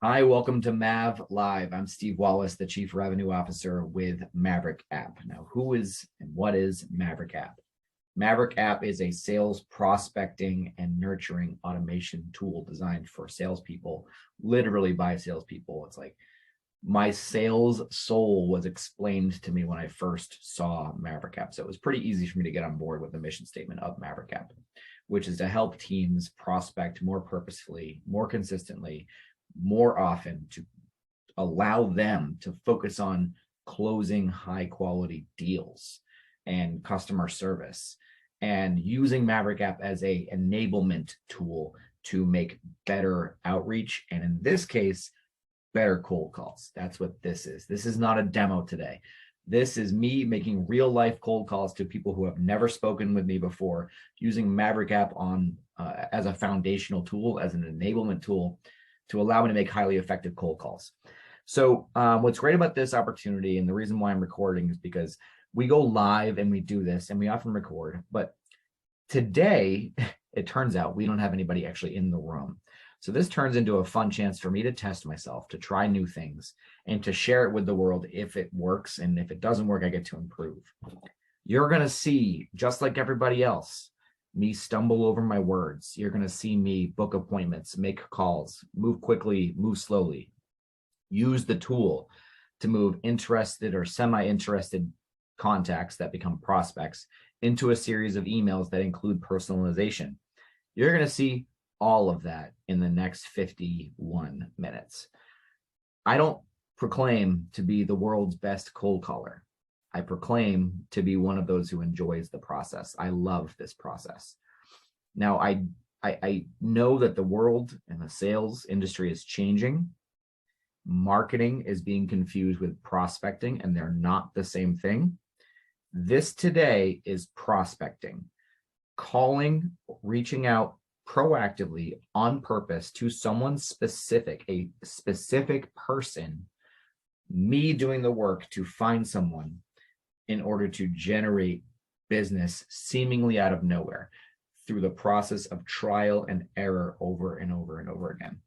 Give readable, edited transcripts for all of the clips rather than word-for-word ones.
Hi, welcome to Mav Live. I'm Steve Wallace, the Chief Revenue Officer with MaverickApp. Now, who is and what is MaverickApp? MaverickApp is a sales prospecting and nurturing automation tool designed for salespeople, literally by salespeople. It's like my sales soul was explained to me when I first saw MaverickApp. So it was pretty easy for me to get on board with the mission statement of MaverickApp, which is to help teams prospect more purposefully, more consistently, more often, to allow them to focus on closing high quality deals and customer service, and using MaverickApp as a enablement tool to make better outreach, and in this case, better cold calls. That's what this is. This is not a demo today. This is me making real life cold calls to people who have never spoken with me before, using MaverickApp on as a foundational tool, as an enablement tool, to allow me to make highly effective cold calls. So what's great about this opportunity, and the reason why I'm recording, is because we go live and we do this, and we often record, but today, it turns out we don't have anybody actually in the room. So this turns into a fun chance for me to test myself, to try new things, and to share it with the world if it works. And if it doesn't work, I get to improve. You're going to see, just like everybody else, me stumble over my words. You're going to see me book appointments, make calls, move quickly, move slowly, use the tool to move interested or semi-interested contacts that become prospects into a series of emails that include personalization. You're going to see all of that in the next 51 minutes. I don't proclaim to be the world's best cold caller. I proclaim to be one of those who enjoys the process. I love this process. Now, I know that the world and the sales industry is changing. Marketing is being confused with prospecting, and they're not the same thing. This today is prospecting, calling, reaching out proactively on purpose to someone specific, a specific person, me doing the work to find someone in order to generate business seemingly out of nowhere through the process of trial and error over and over and over again.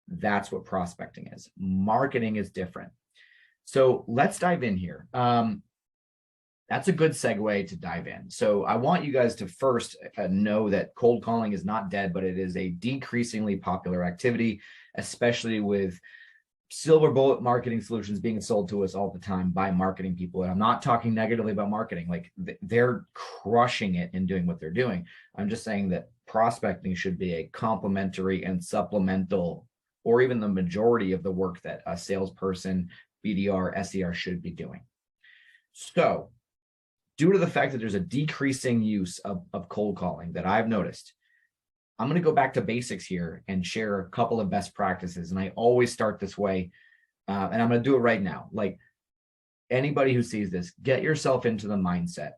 That's what prospecting is. Marketing is different. So let's dive in here. That's a good segue to dive in. So I want you guys to first know that cold calling is not dead, but it is a decreasingly popular activity, especially with silver bullet marketing solutions being sold to us all the time by marketing people. And I'm not talking negatively about marketing. Like, they're crushing it in doing what they're doing. I'm just saying that prospecting should be a complementary and supplemental, or even the majority of the work that a salesperson, BDR, SDR should be doing. So due to the fact that there's a decreasing use of cold calling that I've noticed, I'm going to go back to basics here and share a couple of best practices. And I always start this way, and I'm going to do it right now. Like, anybody who sees this, get yourself into the mindset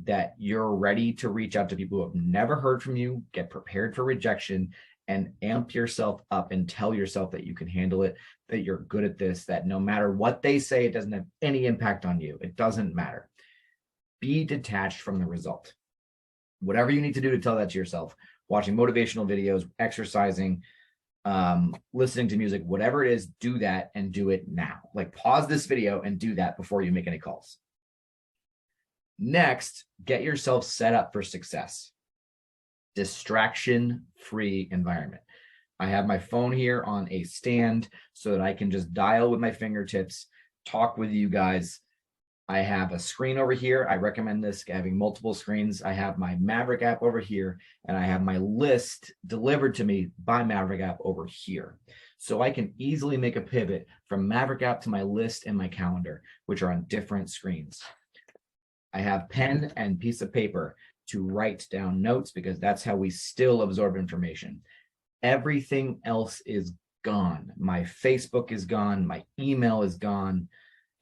that you're ready to reach out to people who have never heard from you, get prepared for rejection, and amp yourself up and tell yourself that you can handle it, that you're good at this, that no matter what they say, it doesn't have any impact on you. It doesn't matter. Be detached from the result. Whatever you need to do to tell that to yourself, watching motivational videos, exercising, listening to music, whatever it is, do that, and do it now. Like, pause this video and do that before you make any calls. Next, get yourself set up for success. Distraction-free environment. I have my phone here on a stand so that I can just dial with my fingertips, talk with you guys. I have a screen over here. I recommend this, having multiple screens. I have my MaverickApp over here, and I have my list delivered to me by MaverickApp over here. So I can easily make a pivot from MaverickApp to my list and my calendar, which are on different screens. I have pen and piece of paper to write down notes, because that's how we still absorb information. Everything else is gone. My Facebook is gone. My email is gone.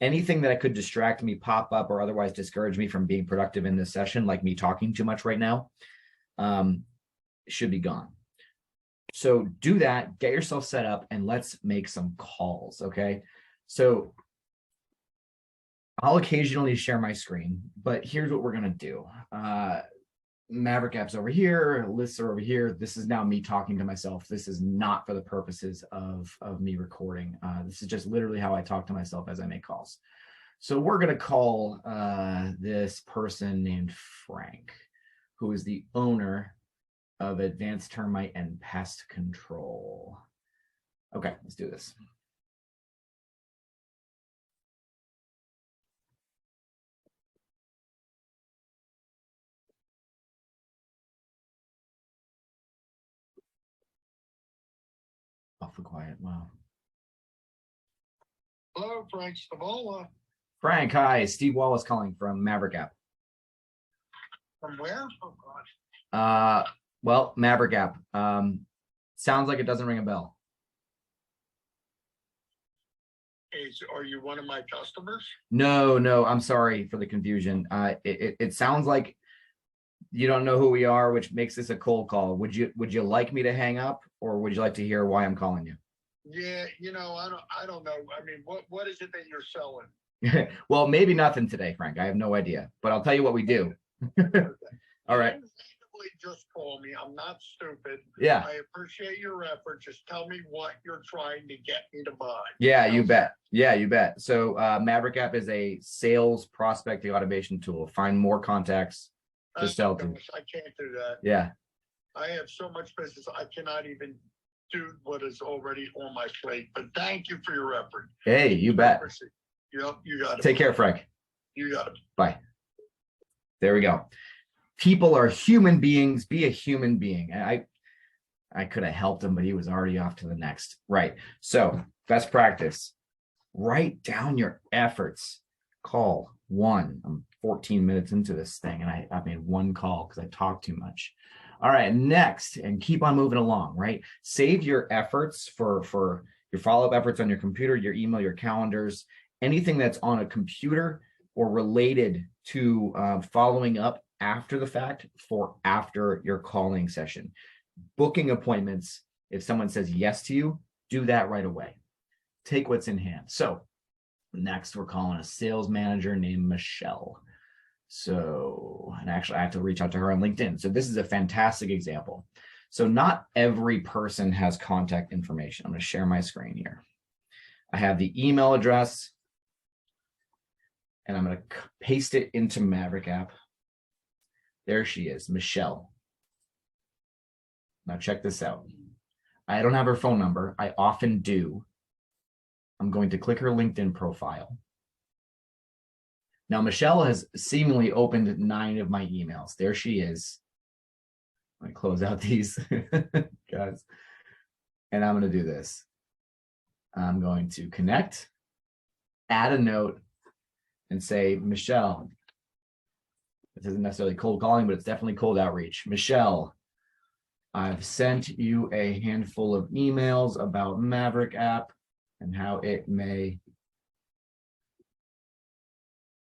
Anything that could distract me, pop up, or otherwise discourage me from being productive in this session, like me talking too much right now, should be gone. So do that, get yourself set up, and let's make some calls, okay? So I'll occasionally share my screen, but here's what we're gonna do. Maverick app's over here, lists are over here. This is now me talking to myself. This is not for the purposes of me recording. This is just literally how I talk to myself as I make calls. So we're going to call this person named Frank, who is the owner of Advanced Termite and Pest Control. Okay, let's do this. Awfully quiet. Wow. Hello, Frank Stavola. Frank, hi. Steve Wallace calling from MaverickApp. From where? Oh, gosh. Well, MaverickApp. Sounds like it doesn't ring a bell. Are you one of my customers? No, I'm sorry for the confusion. It sounds like you don't know who we are, which makes this a cold call. Would you like me to hang up, or would you like to hear why I'm calling you? Yeah, I don't know. I mean, what is it that you're selling? Well, maybe nothing today, Frank. I have no idea, but I'll tell you what we do. All right. Just call me. I'm not stupid. Yeah. I appreciate your effort. Just tell me what you're trying to get me to buy. Yeah, you bet. Yeah, you bet. So MaverickApp is a sales prospecting automation tool. Find more contacts to sell to. I can't do that. Yeah. I have so much business. I cannot even do what is already on my plate. But thank you for your effort. Hey, you bet. Yep, you got it. Take care, Frank. You got it. Bye. There we go. People are human beings. Be a human being. I could have helped him, but he was already off to the next. Right. So best practice. Write down your efforts. Call one. I'm 14 minutes into this thing, and I made one call because I talked too much. All right, next, and keep on moving along, right? Save your efforts for your follow-up efforts on your computer, your email, your calendars, anything that's on a computer or related to following up after the fact for after your calling session. Booking appointments, if someone says yes to you, do that right away. Take what's in hand. So next, we're calling a sales manager named Michelle. So, and actually I have to reach out to her on LinkedIn. So this is a fantastic example. So not every person has contact information. I'm going to share my screen here. I have the email address, and I'm going to paste it into MaverickApp. There she is, Michelle. Now check this out. I don't have her phone number. I often do. I'm going to click her LinkedIn profile. Now, Michelle has seemingly opened 9 of my emails. There she is. I'm going to close out these guys. And I'm going to do this. I'm going to connect, add a note, and say, Michelle, this isn't necessarily cold calling, but it's definitely cold outreach. Michelle, I've sent you a handful of emails about MaverickApp and how it may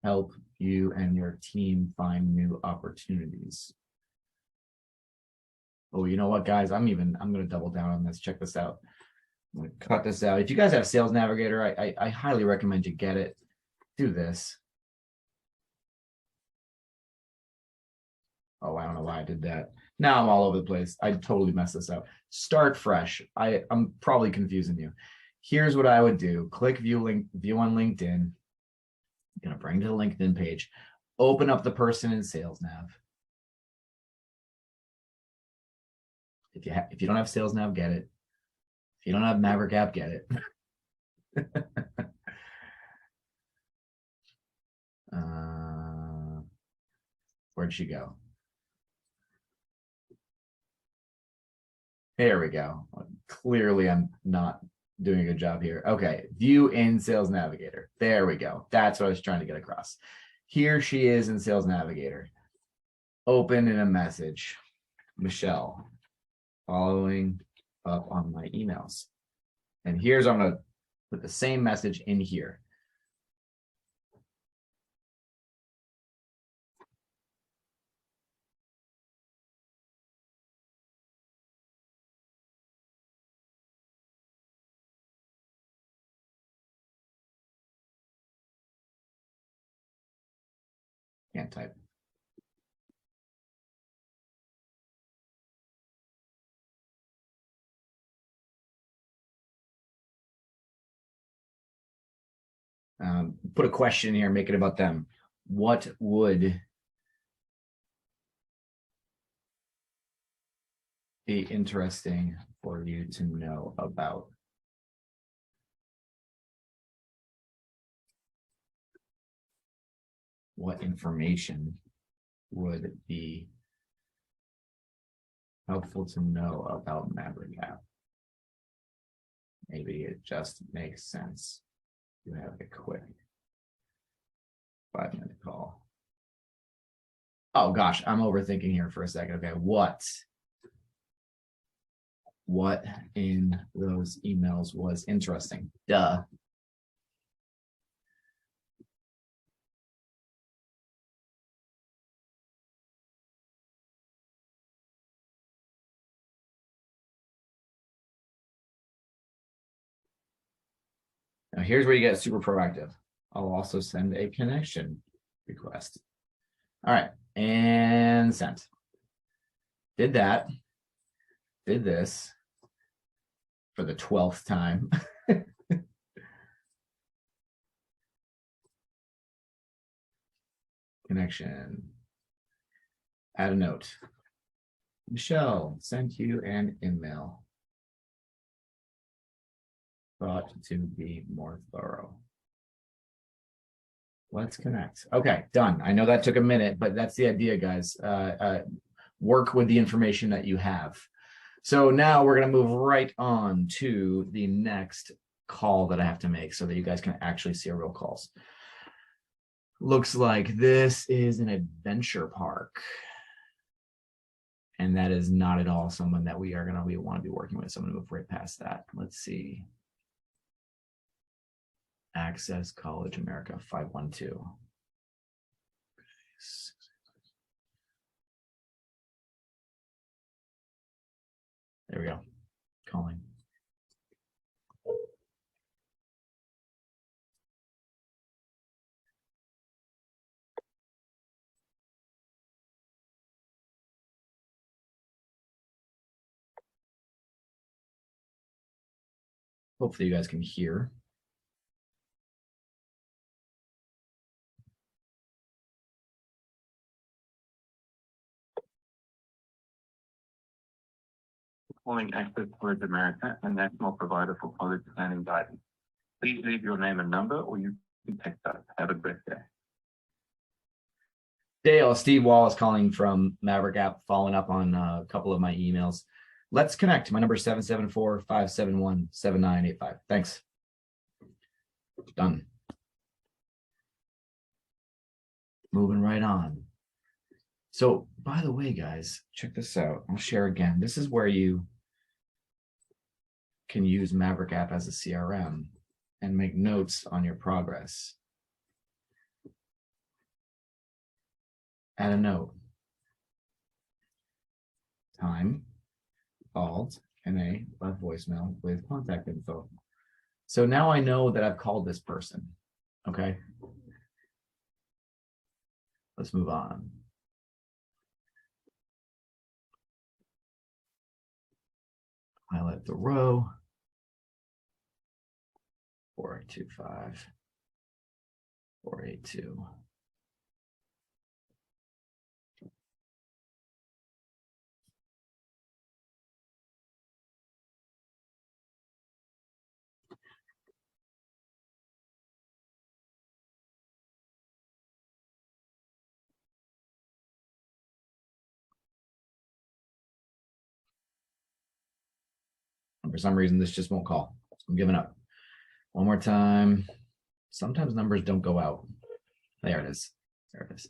help you and your team find new opportunities. Oh, you know what, guys? I'm going to double down on this. Check this out. I'm going to cut this out. If you guys have Sales Navigator, I highly recommend you get it. Do this. Oh, I don't know why I did that. Now I'm all over the place. I totally messed this up. Start fresh. I'm probably confusing you. Here's what I would do. Click view on LinkedIn. I'm going to bring to the LinkedIn page. Open up the person in Sales Nav. If you don't have Sales Nav, get it. If you don't have MaverickApp, get it. Where'd she go? There we go. Clearly, I'm not doing a good job here. Okay, view in Sales Navigator. There we go. That's what I was trying to get across. Here she is in Sales Navigator. Open in a message. Michelle, following up on my emails. And here's, I'm going to put the same message in here. Can't type. Put a question here, make it about them. What would be interesting for you to know about? What information would be helpful to know about MaverickApp? Maybe it just makes sense to have a quick 5-minute call. Oh gosh, I'm overthinking here for a second. Okay, what in those emails was interesting? Duh. Now here's where you get super proactive. I'll also send a connection request. All right, and sent. Did that. Did this for the 12th time. Connection. Add a note. Michelle sent you an email. Thought to be more thorough. Let's connect. Okay, done. I know that took a minute, but that's the idea, guys. Work with the information that you have. So now we're going to move right on to the next call that I have to make so that you guys can actually see our real calls. Looks like this is an adventure park. And that is not at all someone that we want to be working with. So I'm going to move right past that. Let's see. Access College America 512. There we go. Calling. Hopefully you guys can hear. Calling Access College America, a national provider for college planning guidance. Please leave your name and number, or you can text us. Have a great day. Dale, Steve Wallace calling from MaverickApp, following up on a couple of my emails. Let's connect. My number is 774-571-7985. Thanks. Done. Moving right on. So, by the way, guys, check this out. I'll share again. This is where you can use MaverickApp as a CRM and make notes on your progress. Add a note. Time, called, NA, left voicemail with contact info. So now I know that I've called this person. Okay. Let's move on. Highlight the row. 425, 482. And for some reason, this just won't call. I'm giving up. One more time. Sometimes numbers don't go out. There it is. There it is.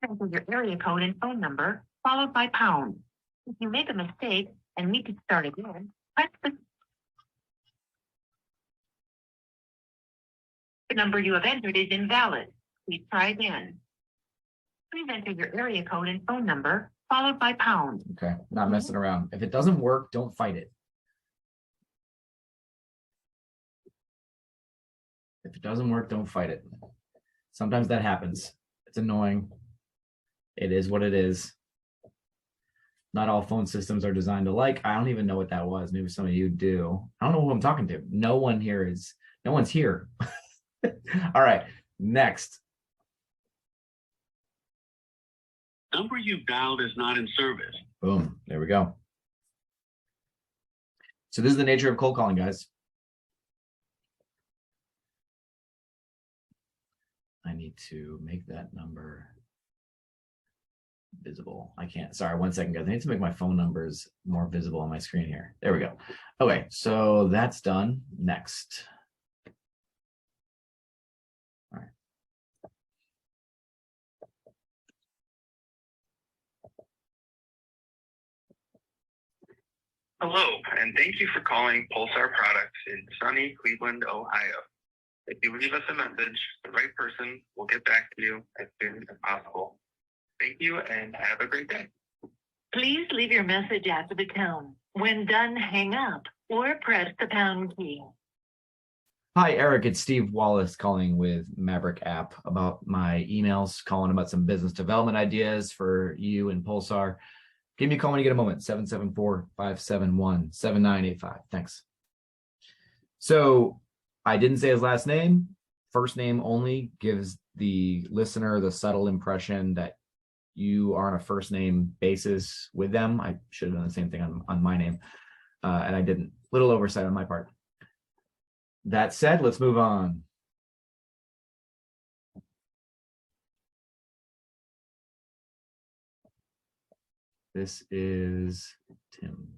Enter your area code and phone number, followed by pound. If you make a mistake and need to start again, press the number you have entered is invalid. Please try again. Please enter your area code and phone number, followed by pound. Okay, not messing around. If it doesn't work, don't fight it. If it doesn't work, don't fight it. Sometimes that happens. It's annoying. It is what it is. Not all phone systems are designed alike. I don't even know what that was. Maybe some of you do. I don't know who I'm talking to. No one's here. All right, next. Number you dialed is not in service. Boom, there we go. So this is the nature of cold calling, guys. I need to make that number visible. I can't, sorry, 1 second, guys. I need to make my phone numbers more visible on my screen here. There we go. Okay, so that's done. Next. All right. Hello, and thank you for calling Pulsar Products in sunny Cleveland, Ohio. If you leave us a message, the right person will get back to you as soon as possible. Thank you and have a great day. Please leave your message after the tone. When done, hang up or press the pound key. Hi, Eric. It's Steve Wallace calling with MaverickApp about my emails, calling about some business development ideas for you and Pulsar. Give me a call when you get a moment, 774-571-7985. Thanks. So I didn't say his last name. First name only gives the listener the subtle impression that you are on a first name basis with them. I should have done the same thing on my name, and I didn't. Little oversight on my part. That said, let's move on. This is Tim.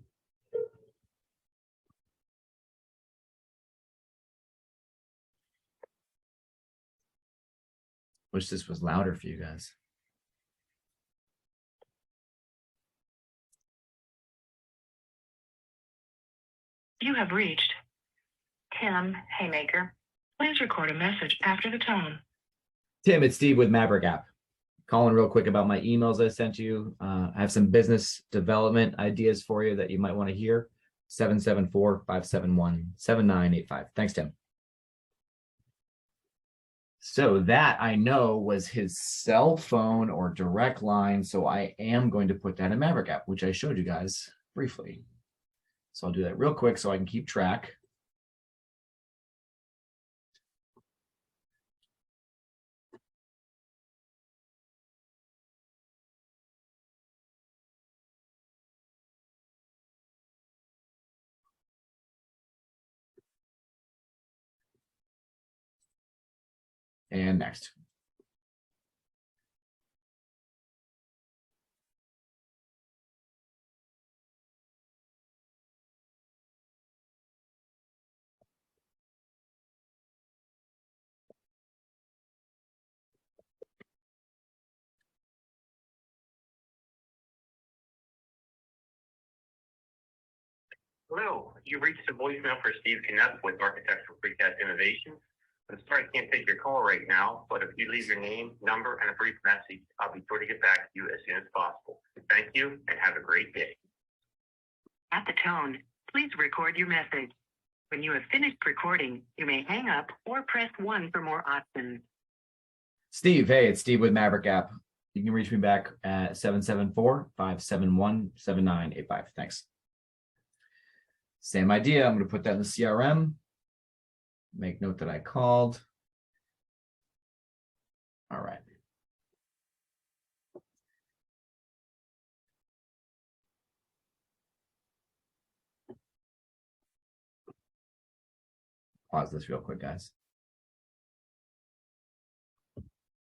Wish this was louder for you guys. You have reached Tim Haymaker. Please record a message after the tone. Tim, it's Steve with MaverickApp. Calling real quick about my emails I sent you. I have some business development ideas for you that you might want to hear. 774-571-7985. Thanks, Tim. So that I know was his cell phone or direct line. So I am going to put that in MaverickApp, which I showed you guys briefly. So I'll do that real quick so I can keep track. And next. Hello, you've reached the voicemail for Steve Knupp with Architectural Precast Innovations. I'm sorry I can't take your call right now, but if you leave your name, number, and a brief message, I'll be sure to get back to you as soon as possible. Thank you and have a great day. At the tone, please record your message. When you have finished recording, you may hang up or press 1 for more options. Steve, hey, it's Steve with MaverickApp. You can reach me back at 774-571-7985. Thanks. Same idea. I'm going to put that in the CRM. Make note that I called. All right. Pause this real quick, guys.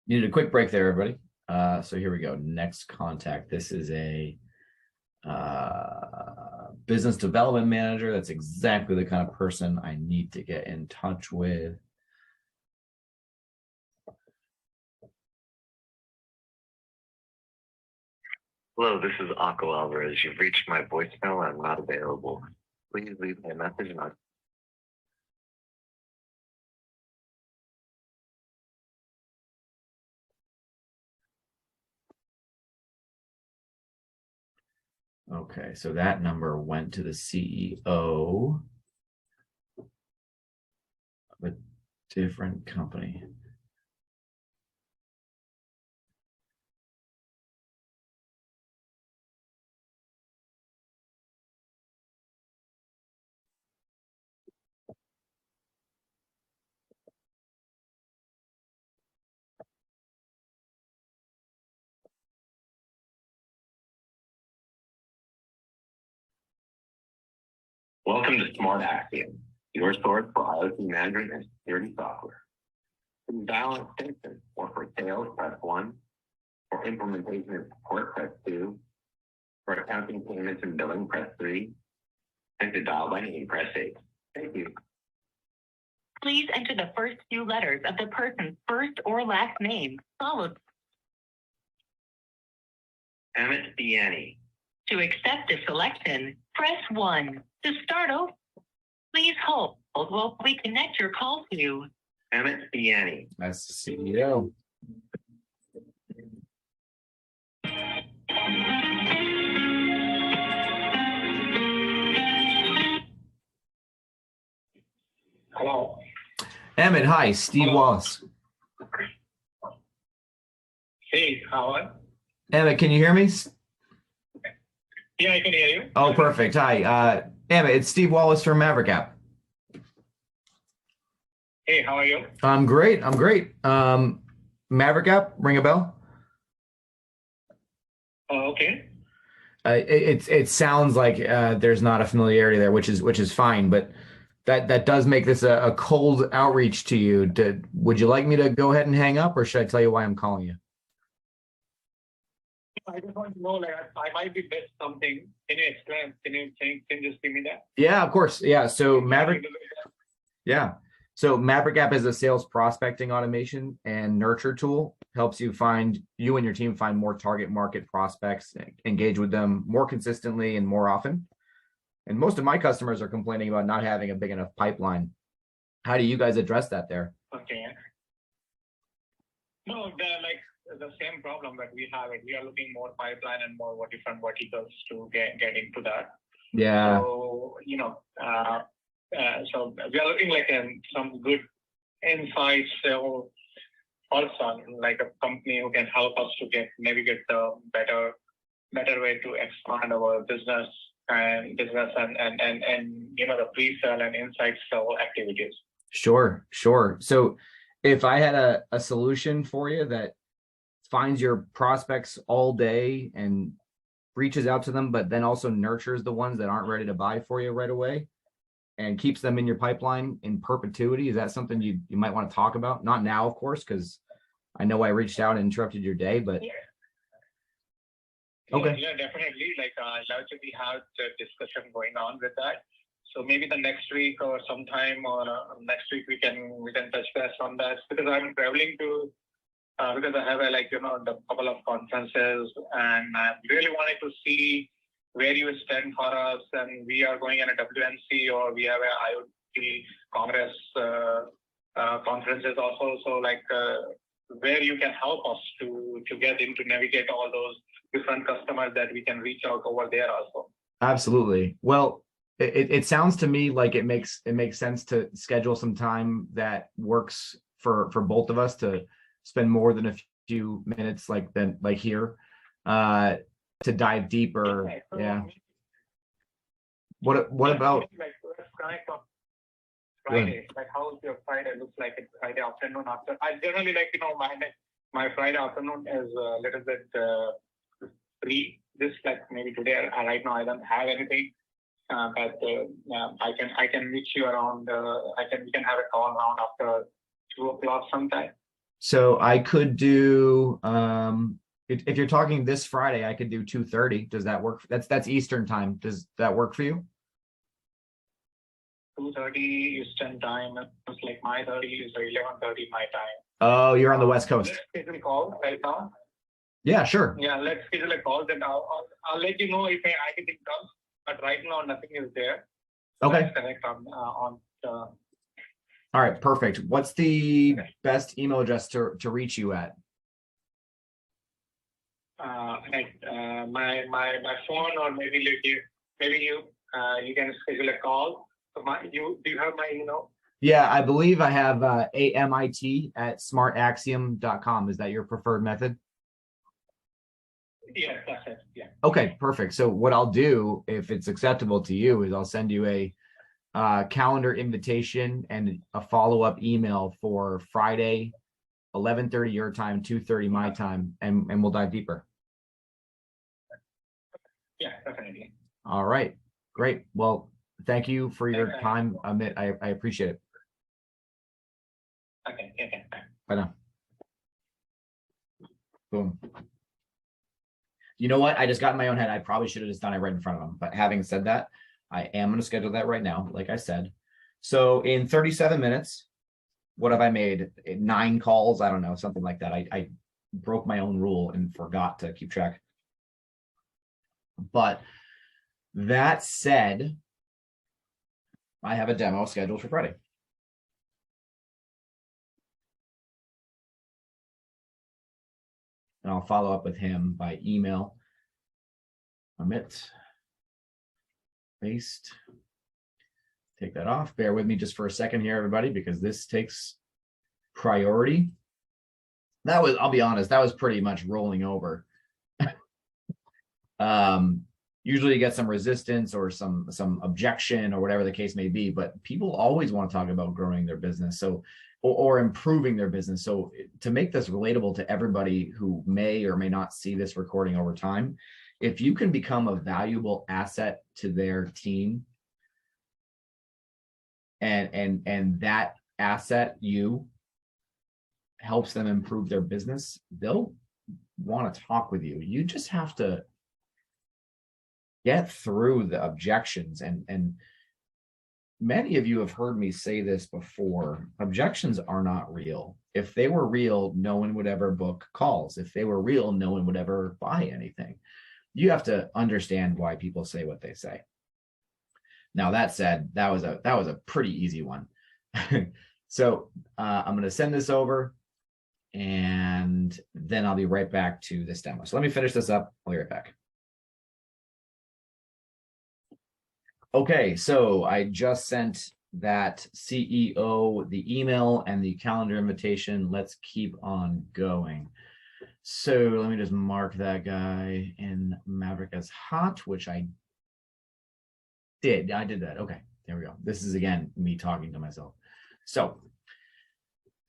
Needed a quick break there, everybody. So here we go. Next contact. This is a business development manager. That's exactly the kind of person I need to get in touch with. Hello, this is Akko Alvarez. You've reached my voicemail. I'm not available. Please leave me a message and I'll Okay, so that number went to the CEO of a different company. Welcome to Smart Axiom, your source for IoT management and security software. For dial an extension or for sales, press 1. For implementation and support, press 2. For accounting, payments, and billing, press 3. And to dial by name, press 8. Thank you. Please enter the first few letters of the person's first or last name, followed. Emmett Biani. To accept the selection, press 1. To start over, please hold while we connect your call to Emmett Biani. That's the CEO. Hello. Emmett, hi, Steve Hello. Wallace. Hey, Howard. Emmett, can you hear me? Yeah, I can hear you. Oh, perfect. Hi, Emmett, it's Steve Wallace from MaverickApp. Hey, how are you? I'm great. I'm great. MaverickApp, ring a bell? Oh, okay. It sounds like there's not a familiarity there, which is fine, but that does make this a cold outreach to you. Would you like me to go ahead and hang up, or should I tell you why I'm calling you? I just want to know, like, I might be missed something. Can you explain? Can you just give me that? Yeah, of course. Yeah. So MaverickApp is a sales prospecting automation and nurture tool. Helps you and your team find more target market prospects, engage with them more consistently and more often. And most of my customers are complaining about not having a big enough pipeline. How do you guys address that there? Okay. No, they're like the same problem that we have. We are looking more pipeline and more different verticals to get into that. Yeah. So, so we are looking like some good insights or person, like a company who can help us to navigate the better way to expand our business and the pre-sale and inside sale activities. Sure. So if I had a solution for you that finds your prospects all day and reaches out to them, but then also nurtures the ones that aren't ready to buy for you right away and keeps them in your pipeline in perpetuity, is that something you might want to talk about? Not now, of course, because I know I reached out and interrupted your day, but yeah. Okay. Yeah, definitely. Like, I'd love to have the discussion going on with that. So maybe the next week or sometime or next week we can touch base on that, because I'm traveling to because I have a couple of conferences, and I'm really wanting to see where you stand for us. And we are going in a WNC, or we have a IoT Congress conferences also. So where you can help us to get into navigate all those different customers that we can reach out over there also. Absolutely. Well, it sounds to me like it makes sense to schedule some time that works for both of us to spend more than a few minutes like here to dive deeper. Okay, so yeah. What about let's connect on Friday? Like, how's your Friday? Looks like it's Friday afternoon after. I generally my Friday afternoon is a little bit free. Just like maybe today, right now I don't have anything. But I can reach you around. We can have a call around after 2:00 sometime. So I could do if you're talking this Friday, I could do 2:30. Does that work? That's Eastern time. Does that work for you? 2:30 Eastern time. It's like my 30 is 11:30 my time. Oh, you're on the West Coast. Let's schedule a call right now. Yeah, sure. Yeah, let's schedule a call. Then I'll let you know if anything comes. But right now, nothing is there. So Okay. Let's connect on. All right, perfect. What's the best email address to reach you at? my phone, or maybe you can schedule a call. So do you have my email? Yeah, I believe I have amit@smartaxiom.com. Is that your preferred method? Yes, that's it. Yeah. Okay, perfect. So what I'll do, if it's acceptable to you, is I'll send you a calendar invitation and a follow-up email for Friday, 11:30 your time, 2:30 my time, and we'll dive deeper. Yeah, definitely. All right, great. Well, thank you for your time, Amit. I appreciate it. Okay, okay. Bye now. Boom. You know what? I just got in my own head. I probably should have just done it right in front of him. But having said that, I am going to schedule that right now, like I said. So in 37 minutes, what have I made? 9 calls? I don't know, something like that. I broke my own rule and forgot to keep track. But that said, I have a demo scheduled for Friday. And I'll follow up with him by email. Amit. Paste. Take that off. Bear with me just for a second here, everybody, because this takes priority. That was, I'll be honest, that was pretty much rolling over. Usually you get some resistance or some objection or whatever the case may be, but people always want to talk about growing their business. So, or improving their business. So to make this relatable to everybody who may or may not see this recording over time, if you can become a valuable asset to their team, and that asset, you, helps them improve their business, they'll want to talk with you. You just have to get through the objections. And many of you have heard me say this before. Objections are not real. If they were real, no one would ever book calls. If they were real, no one would ever buy anything. You have to understand why people say what they say. Now, that said, that was a pretty easy one. So I'm going to send this over, and then I'll be right back to this demo. So let me finish this up. I'll be right back. Okay, so I just sent that CEO the email and the calendar invitation. Let's keep on going. So let me just mark that guy in Maverick as hot, which I did. I did that. Okay, there we go. This is, again, me talking to myself. So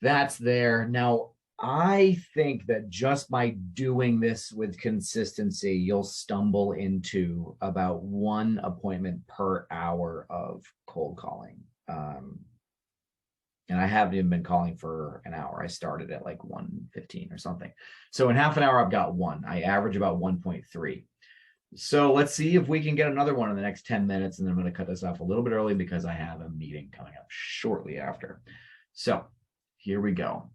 that's there. Now, I think that just by doing this with consistency, you'll stumble into about 1 appointment per hour of cold calling. And I haven't even been calling for an hour. I started at like 1:15 or something. So in half an hour, I've got 1. I average about 1.3. So let's see if we can get another one in the next 10 minutes. And then I'm going to cut this off a little bit early because I have a meeting coming up shortly after. So here we go.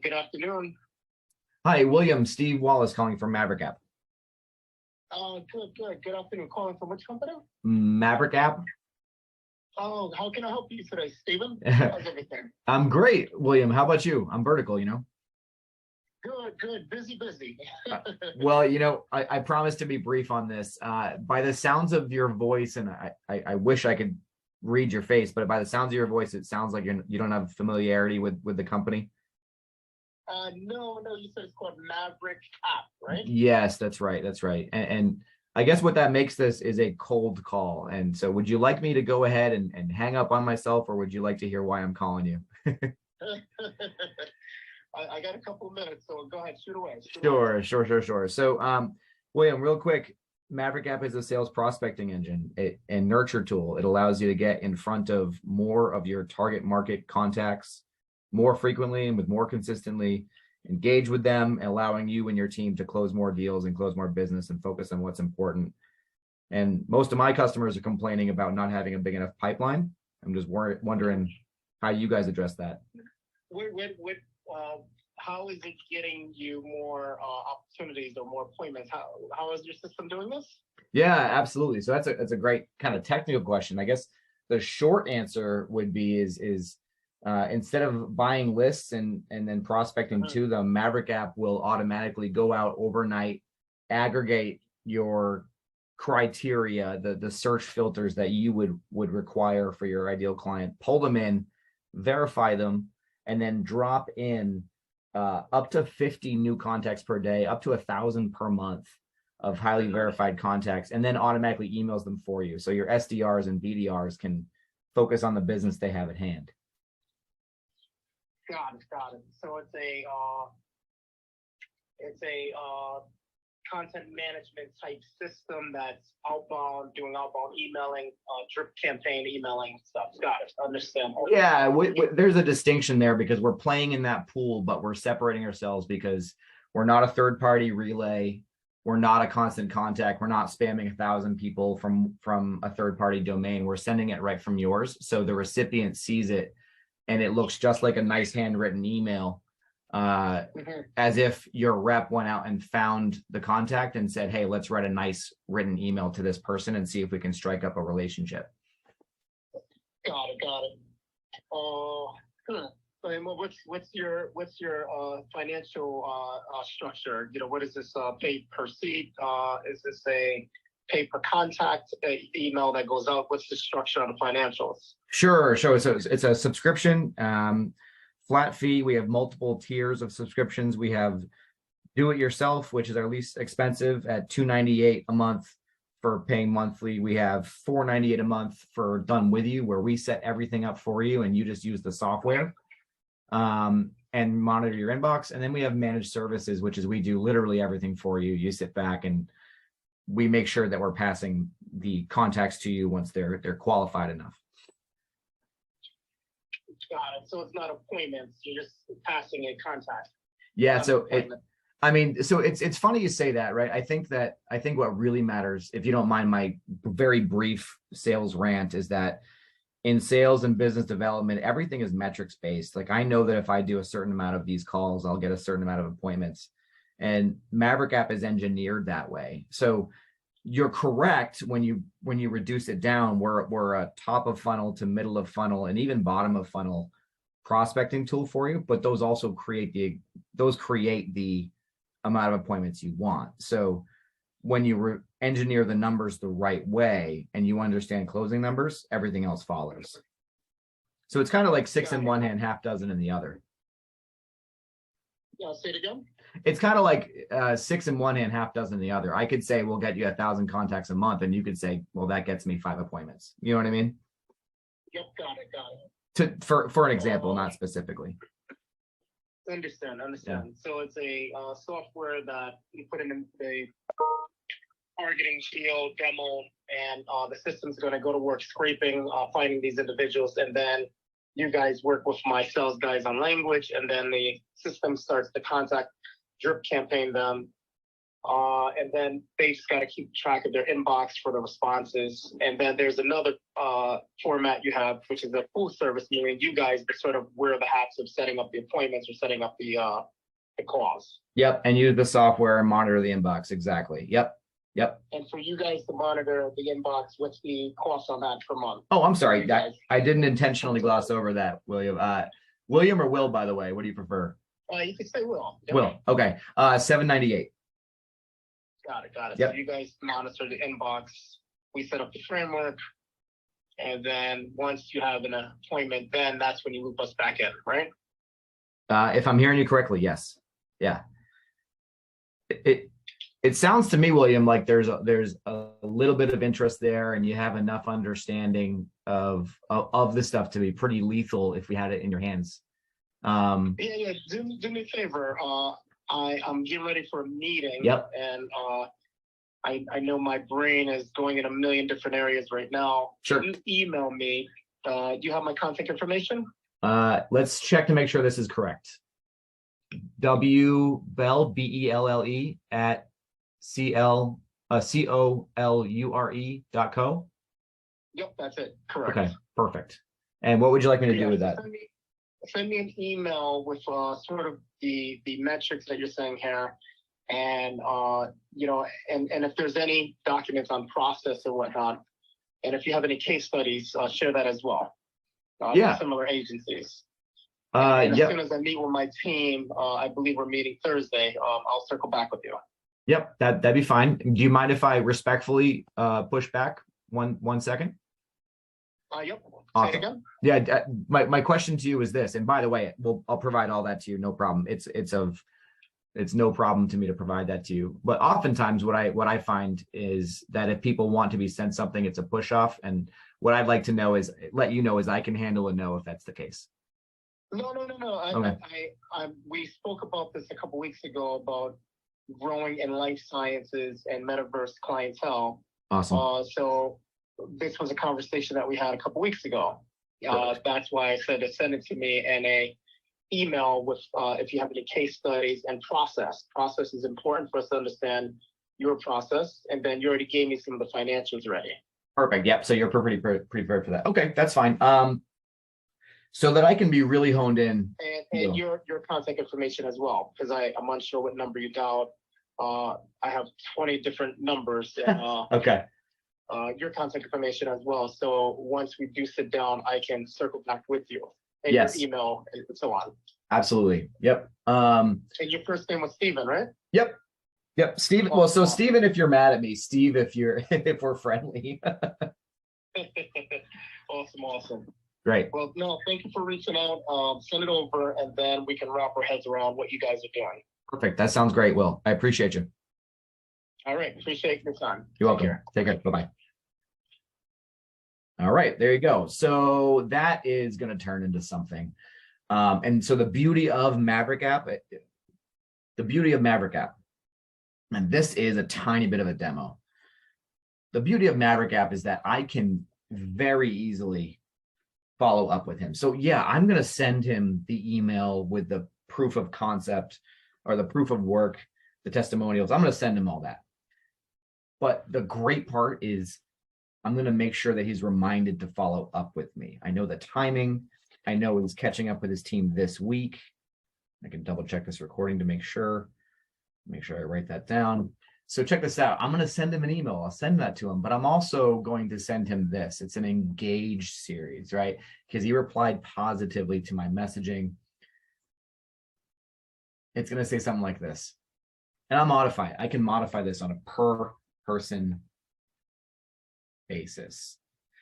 Good afternoon. Hi, William. Steve Wallace calling from MaverickApp. Good. Good afternoon. Calling from which company? MaverickApp. Oh, how can I help you today, Stephen? How's everything? I'm great, William. How about you? I'm vertical, you know. Good. Busy. Well, you know, I promise to be brief on this. By the sounds of your voice, and I wish I could read your face, but by the sounds of your voice, it sounds like you don't have familiarity with the company. No, you said it's called MaverickApp, right? Yes, that's right. And I guess what that makes this is a cold call. And so would you like me to go ahead and hang up on myself, or would you like to hear why I'm calling you? I got a couple of minutes, so go ahead, shoot away. Sure. So, William, real quick, MaverickApp is a sales prospecting engine and nurture tool. It allows you to get in front of more of your target market contacts more frequently and with more consistently, engage with them, allowing you and your team to close more deals and close more business and focus on what's important. And most of my customers are complaining about not having a big enough pipeline. I'm just wondering how you guys address that. How is it getting you more opportunities or more appointments? How is your system doing this? Yeah, absolutely. So that's a great kind of technical question. I guess the short answer would be is instead of buying lists and then prospecting to them, Maverick app will automatically go out overnight, aggregate your criteria, the search filters that you would require for your ideal client, pull them in, verify them, and then drop in up to 50 new contacts per day, up to 1,000 per month of highly verified contacts, and then automatically emails them for you. So your SDRs and BDRs can focus on the business they have at hand. Got it. So it's a content management type system that's doing outbound emailing, drip campaign emailing stuff. Got it. Understand. Yeah, there's a distinction there because we're playing in that pool, but we're separating ourselves because we're not a third party relay. We're not a constant contact. We're not spamming 1,000 people from a third party domain. We're sending it right from yours. So the recipient sees it and it looks just like a nice handwritten email, as if your rep went out and found the contact and said, hey, let's write a nice written email to this person and see if we can strike up a relationship. Got it. What's your financial structure? What is this pay per seat? Is this a pay per contact email that goes out? What's the structure on the financials? Sure. So it's a subscription, flat fee. We have multiple tiers of subscriptions. We have do it yourself, which is our least expensive at $298 a month for paying monthly. We have $498 a month for done with you, where we set everything up for you and you just use the software and monitor your inbox. And then we have managed services, which is we do literally everything for you. You sit back and we make sure that we're passing the contacts to you once they're qualified enough. Got it. So it's not appointments. You're just passing a contact. Yeah. So it's funny you say that, right? I think what really matters, if you don't mind my very brief sales rant, is that in sales and business development, everything is metrics based. Like I know that if I do a certain amount of these calls, I'll get a certain amount of appointments, and Maverick app is engineered that way. So you're correct when you reduce it down. We're a top of funnel to middle of funnel and even bottom of funnel prospecting tool for you, but those also create the amount of appointments you want. So when you engineer the numbers the right way and you understand closing numbers, everything else follows. So it's kind of like 6 in one hand, half dozen in the other. Yeah, say it again. It's kind of like 6 in one hand, half dozen in the other. I could say we'll get you 1,000 contacts a month, and you could say, well, that gets me 5 appointments. You know what I mean? Yep, got it. For an example, not specifically. Understand. Yeah. So it's a software that you put in the targeting field demo, and the system's going to go to work scraping, finding these individuals, and then you guys work with my sales guys on language, and then the system starts to contact drip campaign them, and then they just got to keep track of their inbox for the responses. And then there's another format you have, which is a full service, meaning you guys sort of wear the hats of setting up the appointments or setting up the calls. Yep, and use the software and monitor the inbox. Exactly. Yep. And for you guys to monitor the inbox, what's the cost on that per month? Oh, I'm sorry. I didn't intentionally gloss over that, William. William or Will, by the way, what do you prefer? You can say Will. Will. Okay. $798. Got it. Yep. So you guys monitor the inbox. We set up the framework. And then once you have an appointment, then that's when you loop us back in, right? If I'm hearing you correctly, yes. Yeah. It sounds to me, William, like there's a little bit of interest there, and you have enough understanding of the stuff to be pretty lethal if we had it in your hands. Yeah. Do me a favor. I'm getting ready for a meeting. Yep. And I know my brain is going in a million different areas right now. Sure. Can you email me? Do you have my contact information? Let's check to make sure this is correct. WBell, BELLE at COLURE.co. Yep, that's it. Correct. Okay, perfect. And what would you like me to do Yeah, with that? Send me an email with sort of the metrics that you're saying here, and and if there's any documents on process or whatnot, and if you have any case studies, share that as well. Yeah. Similar agencies. And as Yep. soon as I meet with my team, I believe we're meeting Thursday. I'll circle back with you. Yep, that'd be fine. Do you mind if I respectfully push back one second? Yep. Awesome. Say it again. Yeah, my question to you is this, and by the way, I'll provide all that to you, no problem. It's no problem to me to provide that to you. But oftentimes what I find is that if people want to be sent something, it's a push off. And what I'd like to know is let you know is I can handle a no if that's the case. No. Okay. We spoke about this a couple weeks ago about growing in life sciences and metaverse clientele. Awesome. So this was a conversation that we had a couple weeks ago. That's why I said to send it to me in a email with if you have any case studies and process. Process is important for us to understand your process, and then you already gave me some of the financials already. Perfect. Yep. So you're pretty prepared for that. Okay, that's fine. So that I can be really honed in. And your contact information as well, because I'm unsure what number you dialed. I have 20 different numbers. And, okay. your contact information as well. So once we do sit down, I can circle back with you. And Yes. your email and so on. Absolutely. Yep. And your first name was Steven, right? Yep. Steven. Well, so Steven, if you're mad at me, Steve, if we're friendly. Awesome. Great. Well, no, thank you for reaching out. Send it over, and then we can wrap our heads around what you guys are doing. Perfect. That sounds great, Will. I appreciate you. All right. Appreciate your time. You're welcome. Take care. Bye-bye. All right, there you go. So that is going to turn into something. And so the beauty of MaverickApp, and this is a tiny bit of a demo. The beauty of MaverickApp is that I can very easily follow up with him. So yeah, I'm going to send him the email with the proof of concept or the proof of work, the testimonials. I'm going to send him all that. But the great part is I'm going to make sure that he's reminded to follow up with me. I know the timing. I know he's catching up with his team this week. I can double check this recording to make sure I write that down. So check this out. I'm going to send him an email. I'll send that to him, but I'm also going to send him this. It's an engaged series, right? Because he replied positively to my messaging. It's going to say something like this. And I'll modify it. I can modify this on a per person basis.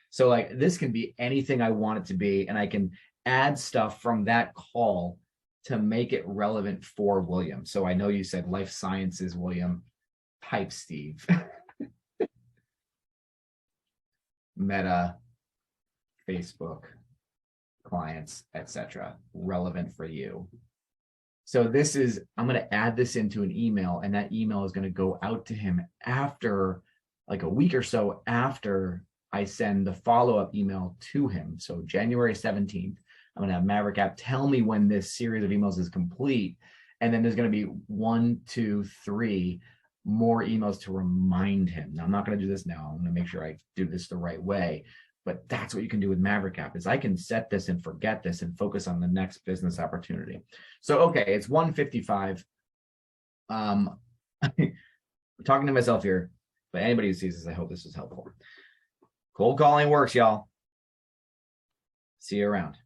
So like this can be anything I want it to be, and I can add stuff from that call to make it relevant for William. So I know you said life sciences, William. Type Steve. Meta, Facebook, clients, etc. Relevant for you. So this is, I'm going to add this into an email, and that email is going to go out to him after like a week or so after I send the follow-up email to him. So January 17th, I'm going to have MaverickApp tell me when this series of emails is complete. And then there's going to be 1, 2, 3 more emails to remind him. Now, I'm not going to do this now. I'm going to make sure I do this the right way. But that's what you can do with MaverickApp is I can set this and forget this and focus on the next business opportunity. So, okay, it's 1:55. I'm talking to myself here, but anybody who sees this, I hope this was helpful. Cold calling works, y'all. See you around.